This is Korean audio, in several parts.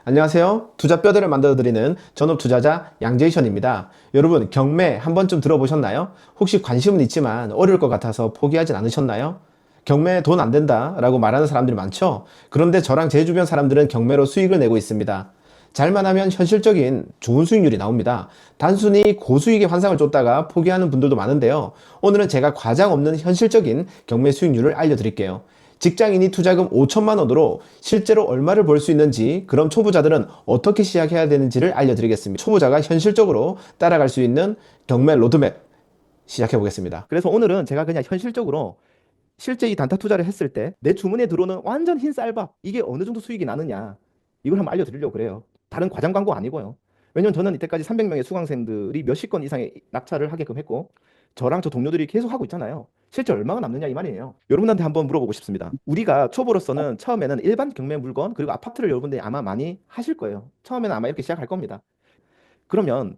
안녕하세요. 투자 뼈대를 만들어드리는 전업 투자자 양제이션입니다. 여러분, 경매 한 번쯤 들어보셨나요? 혹시 관심은 있지만 어려울 것 같아서 포기하진 않으셨나요? 경매 돈 안 된다 라고 말하는 사람들이 많죠? 그런데 저랑 제 주변 사람들은 경매로 수익을 내고 있습니다. 잘만 하면 현실적인 좋은 수익률이 나옵니다. 단순히 고수익의 환상을 쫓다가 포기하는 분들도 많은데요. 오늘은 제가 과장 없는 현실적인 경매 수익률을 알려드릴게요. 직장인이 투자금 5천만 원으로 실제로 얼마를 벌 수 있는지, 그럼 초보자들은 어떻게 시작해야 되는지를 알려드리겠습니다. 초보자가 현실적으로 따라갈 수 있는 경매 로드맵 시작해 보겠습니다. 그래서 오늘은 제가 그냥 현실적으로 실제 이 단타 투자를 했을 때 내 주머니에 들어오는 완전 흰 쌀밥 이게 어느 정도 수익이 나느냐 이걸 한번 알려드리려고 그래요. 다른 과장 광고 아니고요. 왜냐면 저는 이때까지 300명의 수강생들이 몇십 건 이상의 낙찰을 하게끔 했고 저랑 저 동료들이 계속 하고 있잖아요. 실제 얼마가 남느냐 이 말이에요. 여러분한테 한번 물어보고 싶습니다. 우리가 초보로서는 처음에는 일반 경매 물건 그리고 아파트를 여러분들이 아마 많이 하실 거예요. 처음에는 아마 이렇게 시작할 겁니다. 그러면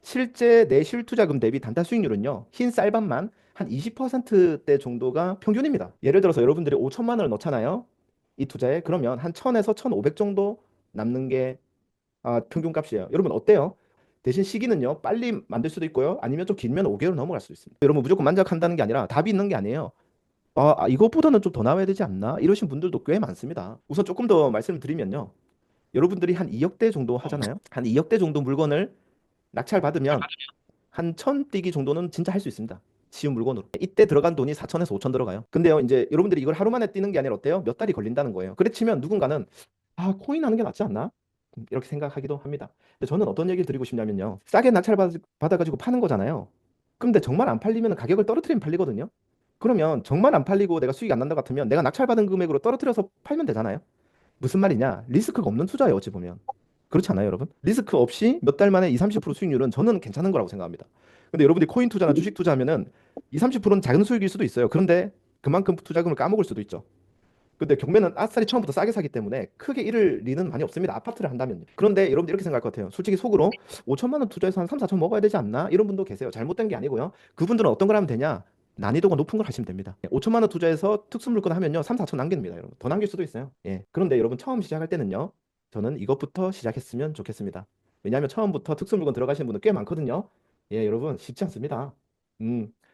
실제 내 실투자금 대비 단타 수익률은요. 흰 쌀밥만 한 20%대 정도가 평균입니다. 예를 들어서 여러분들이 5천만 원을 넣잖아요. 이 투자에 그러면 한 1000에서 1500 정도 남는 게 평균 값이에요. 여러분 어때요? 대신 시기는요. 빨리 만들 수도 있고요. 아니면 좀 길면 5개월 넘어갈 수도 있습니다. 여러분 무조건 만족한다는 게 아니라 답이 있는 게 아니에요. 이것보다는 좀 더 나와야 되지 않나? 이러신 분들도 꽤 많습니다. 우선 조금 더 말씀을 드리면요. 여러분들이 한 2억대 정도 하잖아요. 한 2억대 정도 물건을 낙찰 받으면 한 1000 뛰기 정도는 진짜 할 수 있습니다. 쉬운 물건으로. 이때 들어간 돈이 4천에서 5천 들어가요. 근데요, 이제 여러분들이 이걸 하루 만에 뛰는 게 아니라 어때요? 몇 달이 걸린다는 거예요. 그래 치면 누군가는 코인 하는 게 낫지 않나? 이렇게 생각하기도 합니다. 근데 저는 어떤 얘기를 드리고 싶냐면요. 싸게 낙찰 받아가지고 파는 거잖아요. 근데 정말 안 팔리면 가격을 떨어뜨리면 팔리거든요. 그러면 정말 안 팔리고 내가 수익 안 난다 같으면 내가 낙찰 받은 금액으로 떨어뜨려서 팔면 되잖아요. 무슨 말이냐? 리스크가 없는 투자예요, 어찌 보면. 그렇지 않아요, 여러분? 리스크 없이 몇 달 만에 2, 30% 수익률은 저는 괜찮은 거라고 생각합니다. 근데 여러분들이 코인 투자나 주식 투자하면은 2, 30%는 작은 수익일 수도 있어요. 그런데 그만큼 투자금을 까먹을 수도 있죠. 근데 경매는 아싸리 처음부터 싸게 사기 때문에 크게 잃을 리는 많이 없습니다. 아파트를 한다면요. 그런데 여러분들 이렇게 생각할 것 같아요. 솔직히 속으로 5천만 원 투자해서 한 3, 4천 먹어야 되지 않나? 이런 분도 계세요. 잘못된 게 아니고요. 그분들은 어떤 걸 하면 되냐? 난이도가 높은 걸 하시면 됩니다. 5천만 원 투자해서 특수 물건 하면요. 3, 4천 남깁니다, 여러분. 더 남길 수도 있어요. 예. 그런데 여러분 처음 시작할 때는요. 저는 이것부터 시작했으면 좋겠습니다. 왜냐하면 처음부터 특수 물건 들어가시는 분들 꽤 많거든요. 예, 여러분 쉽지 않습니다.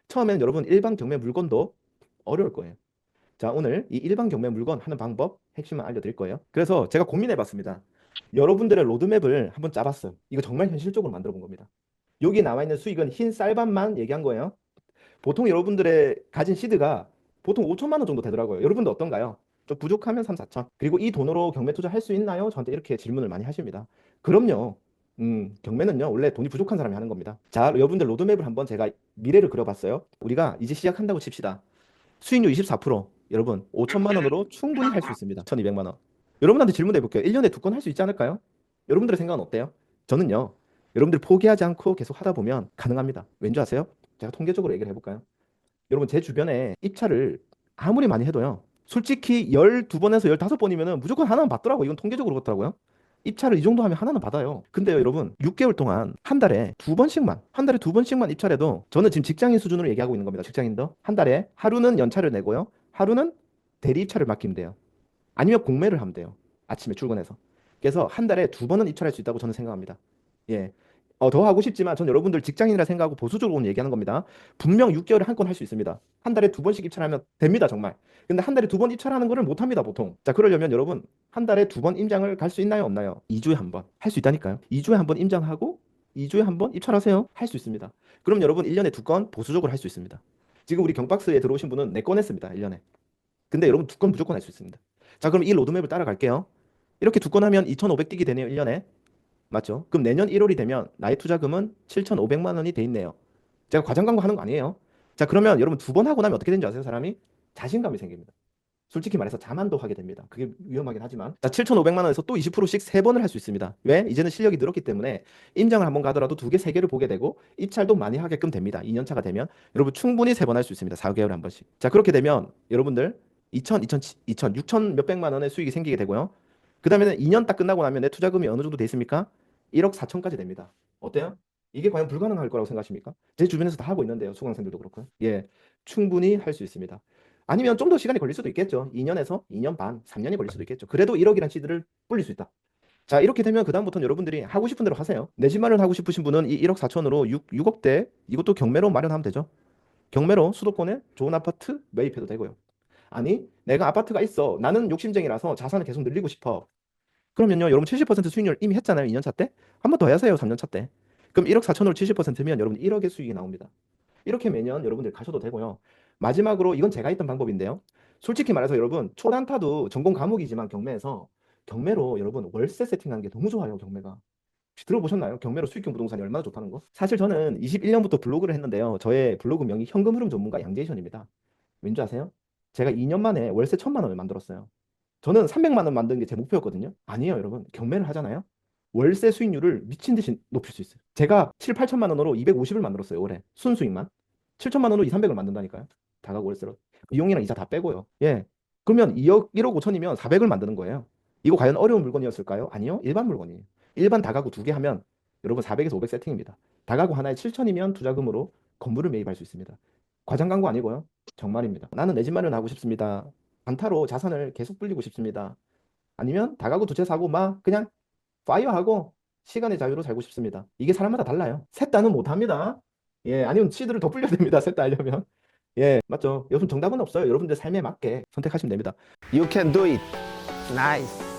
처음에는 여러분 일반 경매 물건도 어려울 거예요. 자, 오늘 이 일반 경매 물건 하는 방법 핵심을 알려드릴 거예요. 그래서 제가 고민해봤습니다. 여러분들의 로드맵을 한번 짜봤어요. 이거 정말 현실적으로 만들어 본 겁니다. 여기 나와 있는 수익은 흰 쌀밥만 얘기한 거예요. 보통 여러분들의 가진 시드가 보통 5천만 원 정도 되더라고요. 여러분도 어떤가요? 좀 부족하면 3, 4천. 그리고 이 돈으로 경매 투자할 수 있나요? 저한테 이렇게 질문을 많이 하십니다. 그럼요. 경매는요, 원래 돈이 부족한 사람이 하는 겁니다. 자, 여러분들 로드맵을 한번 제가 미래를 그려봤어요. 우리가 이제 시작한다고 칩시다. 수익률 24%. 여러분, 5천만 원으로 충분히 할 수 있습니다. 1200만 원. 여러분한테 질문해 볼게요. 1년에 두 건 할 수 있지 않을까요? 여러분들의 생각은 어때요? 저는요, 여러분들 포기하지 않고 계속 하다 보면 가능합니다. 왠지 아세요? 제가 통계적으로 얘기를 해볼까요? 여러분 제 주변에 입찰을 아무리 많이 해도요. 솔직히 12번에서 15번이면은 무조건 하나는 받더라고요. 이건 통계적으로 그렇더라고요. 입찰을 이 정도 하면 하나는 받아요. 근데요, 여러분, 6개월 동안 한 달에 두 번씩만, 한 달에 두 번씩만 입찰해도 저는 지금 직장인 수준으로 얘기하고 있는 겁니다. 직장인도. 한 달에 하루는 연차를 내고요. 하루는 대리 입찰을 맡기면 돼요. 아니면 공매를 하면 돼요. 아침에 출근해서. 그래서 한 달에 두 번은 입찰할 수 있다고 저는 생각합니다. 예. 더 하고 싶지만 전 여러분들 직장인이라 생각하고 보수적으로 얘기하는 겁니다. 분명 6개월에 한 건 할 수 있습니다. 한 달에 두 번씩 입찰하면 됩니다, 정말. 근데 한 달에 두 번 입찰하는 거를 못 합니다, 보통. 자, 그러려면 여러분 한 달에 두 번 임장을 갈 수 있나요, 없나요? 2주에 한 번. 할 수 있다니까요. 2주에 한 번 임장하고 2주에 한 번 입찰하세요. 할 수 있습니다. 그럼 여러분 1년에 두 건 보수적으로 할 수 있습니다. 지금 우리 경박스에 들어오신 분은 네 건 했습니다, 1년에. 근데 여러분 두 건 무조건 할 수 있습니다. 자, 그럼 이 로드맵을 따라갈게요. 이렇게 두 건 하면 2,500 뛰기 되네요, 1년에. 맞죠? 그럼 내년 1월이 되면 나의 투자금은 7,500만 원이 돼 있네요. 제가 과장 광고 하는 거 아니에요. 자, 그러면 여러분 두 번 하고 나면 어떻게 되는지 아세요, 사람이? 자신감이 생깁니다. 솔직히 말해서 자만도 하게 됩니다. 그게 위험하긴 하지만. 자, 7,500만 원에서 또 20%씩 세 번을 할 수 있습니다. 왜? 이제는 실력이 늘었기 때문에 임장을 한번 가더라도 두 개, 세 개를 보게 되고 입찰도 많이 하게끔 됩니다. 2년 차가 되면 여러분 충분히 세 번 할 수 있습니다. 4개월에 한 번씩. 자, 그렇게 되면 여러분들 6천 몇백만 원의 수익이 생기게 되고요. 그 다음에는 2년 딱 끝나고 나면 내 투자금이 어느 정도 돼 있습니까? 1억 4천까지 됩니다. 어때요? 이게 과연 불가능할 거라고 생각하십니까? 제 주변에서 다 하고 있는데요. 수강생들도 그렇고요. 예, 충분히 할 수 있습니다. 아니면 좀 더 시간이 걸릴 수도 있겠죠. 2년에서 2년 반, 3년이 걸릴 수도 있겠죠. 그래도 1억이란 시드를 불릴 수 있다. 자, 이렇게 되면 그다음부터는 여러분들이 하고 싶은 대로 하세요. 내 집 마련 하고 싶으신 분은 이 1억 4천으로 6억대 이것도 경매로 마련하면 되죠. 경매로 수도권에 좋은 아파트 매입해도 되고요. 아니, 내가 아파트가 있어. 나는 욕심쟁이라서 자산을 계속 늘리고 싶어. 그러면요, 여러분 70% 수익률 이미 했잖아요. 2년차 때. 한 번 더 하세요. 3년차 때. 그럼 1억 4천으로 70%면 여러분 1억의 수익이 나옵니다. 이렇게 매년 여러분들 가셔도 되고요. 마지막으로 이건 제가 했던 방법인데요. 솔직히 말해서 여러분 초단타도 전공 과목이지만 경매에서 경매로 여러분 월세 세팅하는 게 너무 좋아요. 경매가. 혹시 들어보셨나요? 경매로 수익형 부동산이 얼마나 좋다는 거? 사실 저는 21년부터 블로그를 했는데요. 저의 블로그 명이 현금 흐름 전문가 양제이션입니다. 왠지 아세요? 제가 2년 만에 월세 1,000만 원을 만들었어요. 저는 300만 원 만드는 게 제 목표였거든요. 아니에요, 여러분. 경매를 하잖아요. 월세 수익률을 미친 듯이 높일 수 있어요. 제가 7, 8천만 원으로 250을 만들었어요, 올해. 순수익만. 7천만 원으로 2, 300을 만든다니까요. 다가구 월세로. 비용이랑 이자 다 빼고요. 예. 그러면 2억, 1억 5천이면 400을 만드는 거예요. 이거 과연 어려운 물건이었을까요? 아니요. 일반 물건이에요. 일반 다가구 두 개 하면 여러분 400에서 500 세팅입니다. 다가구 하나에 7천이면 투자금으로 건물을 매입할 수 있습니다. 과장 광고 아니고요. 정말입니다. 나는 내 집 마련하고 싶습니다. 단타로 자산을 계속 불리고 싶습니다. 아니면 다가구 두 채 사고 막 그냥 파이어하고 시간의 자유로 살고 싶습니다. 이게 사람마다 달라요. 셋 다는 못합니다. 예, 아니면 시드를 더 불려야 됩니다. 셋 다 하려면. 예, 맞죠. 여러분 정답은 없어요. 여러분들 삶에 맞게 선택하시면 됩니다. You can do it. Nice.